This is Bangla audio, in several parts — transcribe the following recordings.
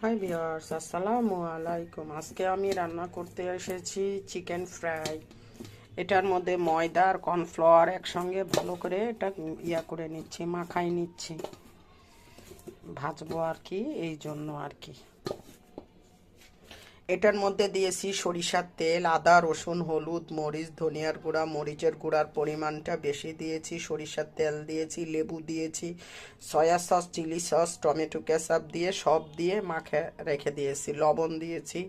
হাই ভিউয়ার্স, আসসালামু আলাইকুম। আজকে আমি রান্না করতে এসেছি চিকেন ফ্রাই। এটার মধ্যে ময়দা আর কর্নফ্লাওয়ার একসঙ্গে ভালো করে এটা করে নিচ্ছি, মাখাই নিচ্ছি, ভাজবো আর কি, এই জন্য আর কি। এটার মধ্যে দিয়েছি সরিষার তেল, আদা, রসুন, হলুদ, মরিচ, ধনিয়ার গুঁড়া, মরিচের গুঁড়ার পরিমাণটা বেশি দিয়েছি, সরিষার তেল দিয়েছি, লেবু দিয়েছি, soya sauce, chilli sauce, tomato ketchup দিয়ে সব দিয়ে মাখে রেখে দিয়েছি, লবণ দিয়েছি।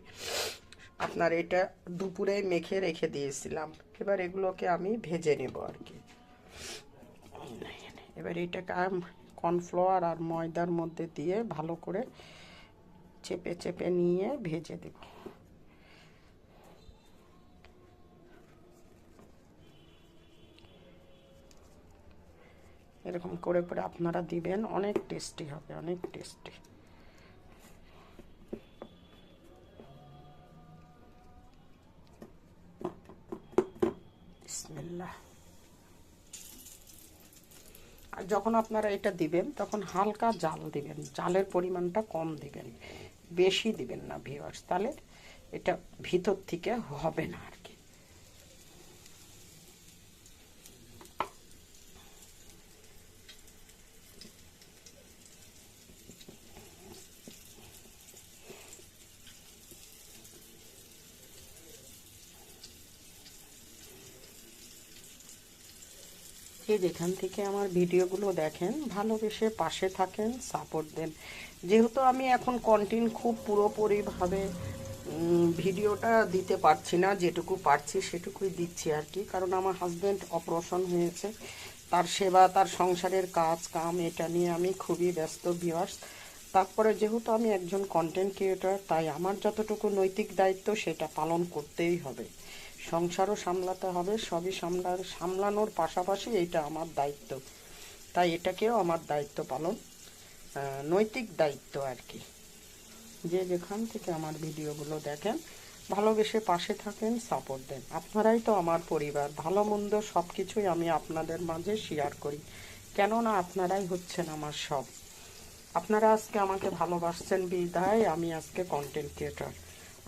আপনার এটা দুপুরে মেখে রেখে দিয়েছিলাম। এবার এগুলোকে আমি ভেজে নেব আর কি। এবার এটাকে কর্নফ্লাওয়ার আর ময়দার মধ্যে দিয়ে ভালো করে চেপে চেপে নিয়ে ভেজে দেব। এরকম করে করে আপনারা দিবেন, অনেক টেস্টি হবে, অনেক টেস্টি। বিসমিল্লাহ। আর যখন আপনারা এটা দিবেন তখন হালকা জাল দিবেন, জালের পরিমাণটা কম দিবেন, বেশি দিবেন না ভিউয়ার্স, তাহলে এটা ভিতর থেকে হবে না আর কি। যে যেখান থেকে আমার ভিডিওগুলো দেখেন, ভালোবেসে পাশে থাকেন, সাপোর্ট দেন। যেহেতু আমি এখন কন্টিনিউ খুব পুরোপুরিভাবে ভিডিওটা দিতে পারছি না, যেটুকু পারছি সেটুকুই দিচ্ছি আর কি। কারণ আমার হাজব্যান্ড অপারেশন হয়েছে, তার সেবা, তার সংসারের কাজ কাম, এটা নিয়ে আমি খুবই ব্যস্ত ভিউয়ার্স। তারপরে যেহেতু আমি একজন কন্টেন্ট ক্রিয়েটর, তাই আমার যতটুকু নৈতিক দায়িত্ব সেটা পালন করতেই হবে। সংসারও সামলাতে হবে, সবই সামলানোর পাশাপাশি এইটা আমার দায়িত্ব, তাই এটাকেও আমার দায়িত্ব পালন, নৈতিক দায়িত্ব আর কি। যে যেখান থেকে আমার ভিডিওগুলো দেখেন, ভালোবেসে পাশে থাকেন, সাপোর্ট দেন। আপনারাই তো আমার পরিবার, ভালো মন্দ সব কিছুই আমি আপনাদের মাঝে শেয়ার করি, কেননা আপনারাই হচ্ছেন আমার সব। আপনারা আজকে আমাকে ভালোবাসছেন বিধায় আমি আজকে কন্টেন্ট ক্রিয়েটর।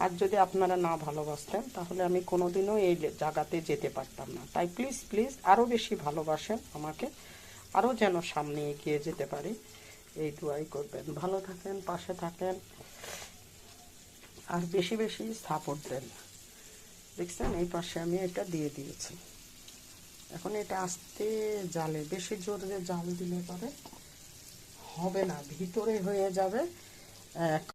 আর যদি আপনারা না ভালোবাসতেন তাহলে আমি কোনোদিনও এই জায়গাতে যেতে পারতাম না। তাই প্লিজ প্লিজ আরও বেশি ভালোবাসেন আমাকে, আরও যেন সামনে এগিয়ে যেতে পারি, এই দোয়াই করবেন। ভালো থাকেন, পাশে থাকেন, আর বেশি বেশি সাপোর্ট দেন। দেখছেন, এই পাশে আমি এটা দিয়ে দিয়েছি। এখন এটা আস্তে জালে, বেশি জোরে জাল দিলে পরে হবে না, ভিতরে হয়ে যাবে।